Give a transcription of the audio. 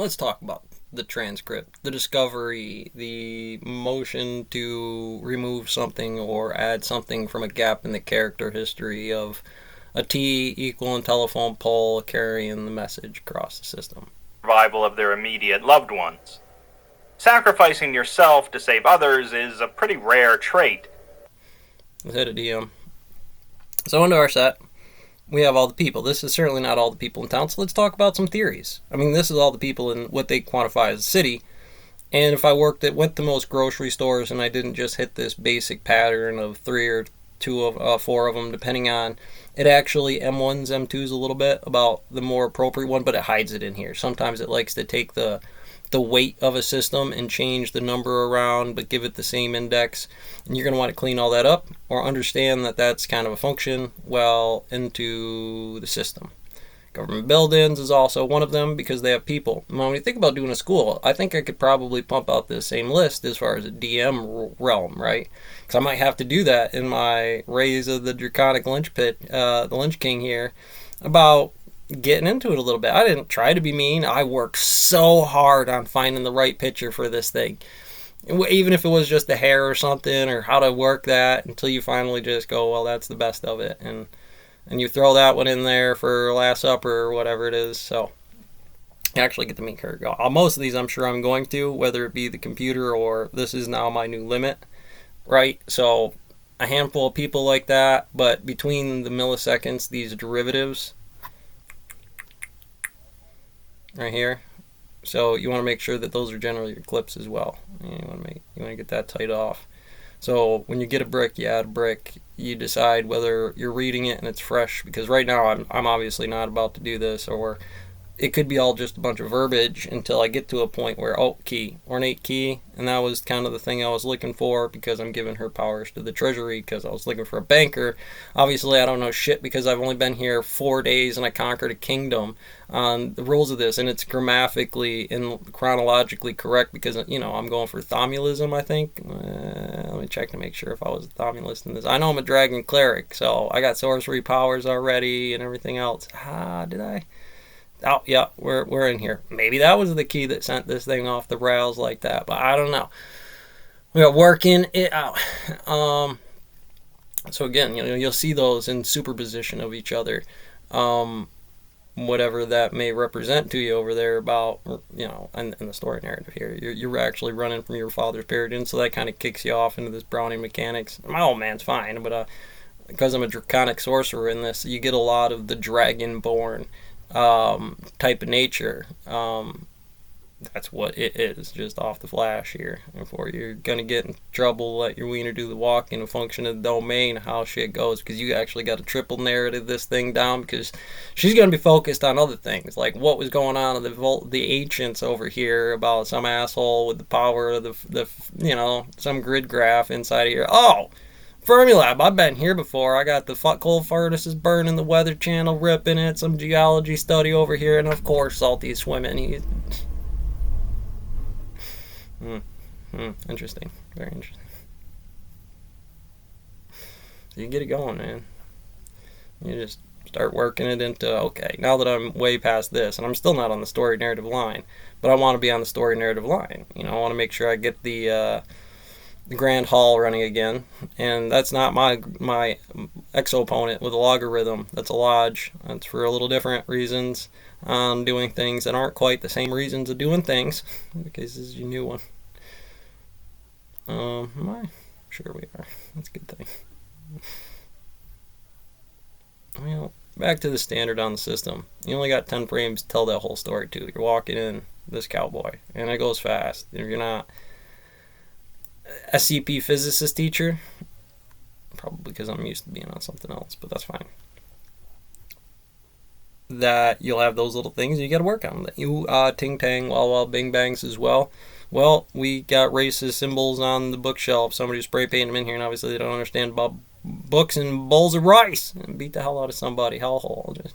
let's talk about the transcript, the discovery, the motion to remove something or add something from a gap in the character history of a T equaling telephone pole carrying the message across the system. Survival of their immediate loved ones. Sacrificing yourself to save others is a pretty rare trait. Let's hit a DM. So into our set, we have all the people. This is certainly not all the people in town, so let's talk about some theories. I mean, this is all the people in what they quantify as a city. And if I went to most grocery stores and I didn't just hit this basic pattern of 3 or 2 of 4 of them, depending on, it actually M1s, M2s a little bit about the more appropriate one, but it hides it in here. Sometimes it likes to take the weight of a system and change the number around but give it the same index, and you're going to want to clean all that up or understand that that's kind of a function well into the system. Government buildings is also one of them because they have people. When we think about doing a school, I think I could probably pump out this same list as far as a DM realm, right? Because I might have to do that in my Raise of the Draconic Lynch Pit, the Lynch King here, about getting into it a little bit. I didn't try to be mean. I worked so hard on finding the right picture for this thing. Even if it was just the hair or something or how to work that until you finally just go, well, that's the best of it. And you throw that one in there for Last Supper or whatever it is. So you actually get to meet her. Most of these I'm sure I'm going to, whether it be the computer or this is now my new limit, right? So a handful of people like that, but between the milliseconds, these derivatives right here. So you want to make sure that those are generally your clips as well. You want to get that tight off. So when you get a brick, you add a brick. You decide whether you're reading it and it's fresh, because right now I'm obviously not about to do this, or it could be all just a bunch of verbiage until I get to a point where, key, ornate key, and that was kind of the thing I was looking for because I'm giving her powers to the treasury because I was looking for a banker. Obviously, I don't know shit because I've only been here 4 days and I conquered a kingdom on the rules of this, and it's grammatically and chronologically correct because, I'm going for Thomulism, I think. Let me check to make sure if I was a Thomulist in this. I know I'm a dragon cleric, so I got sorcery powers already and everything else. Did I? Oh, yeah, we're in here. Maybe that was the key that sent this thing off the rails like that, but I don't know. We're working it out. So again, you'll see those in superposition of each other. Whatever that may represent to you over there about, in the story narrative here. You're actually running from your father's paradigm, so that kind of kicks you off into this Browning mechanics. My old man's fine, but because I'm a draconic sorcerer in this, you get a lot of the dragonborn type of nature. That's what it is, just off the flash here. Before you're gonna get in trouble, let your wiener do the walking, a function of the domain, how shit goes, because you actually got to triple narrative this thing down, because she's gonna be focused on other things, like what was going on in the ancients over here about some asshole with the power of the some grid graph inside of here. Fermilab, I've been here before. I got the coal furnaces burning, the weather channel ripping it, some geology study over here, and of course Salty's swimming. Interesting. Very interesting. So you get it going, man. You just start working it into, okay, now that I'm way past this, and I'm still not on the story narrative line, but I want to be on the story narrative line. I want to make sure I get the Grand Hall running again, and that's not my exo-opponent with a logarithm. That's a lodge. That's for a little different reasons on doing things that aren't quite the same reasons of doing things, because this is your new one. Am I? Sure we are. That's a good thing. Well, back to the standard on the system. You only got 10 frames to tell that whole story too. You're walking in this cowboy, and it goes fast. If you're not SCP physicist teacher, probably because I'm used to being on something else, but that's fine. That you'll have those little things you got to work on. You ting tang, wah bing bangs as well. Well, we got racist symbols on the bookshelf. Somebody spray painted them in here, and obviously they don't understand about books and bowls of rice, and beat the hell out of somebody. Hellhole. Just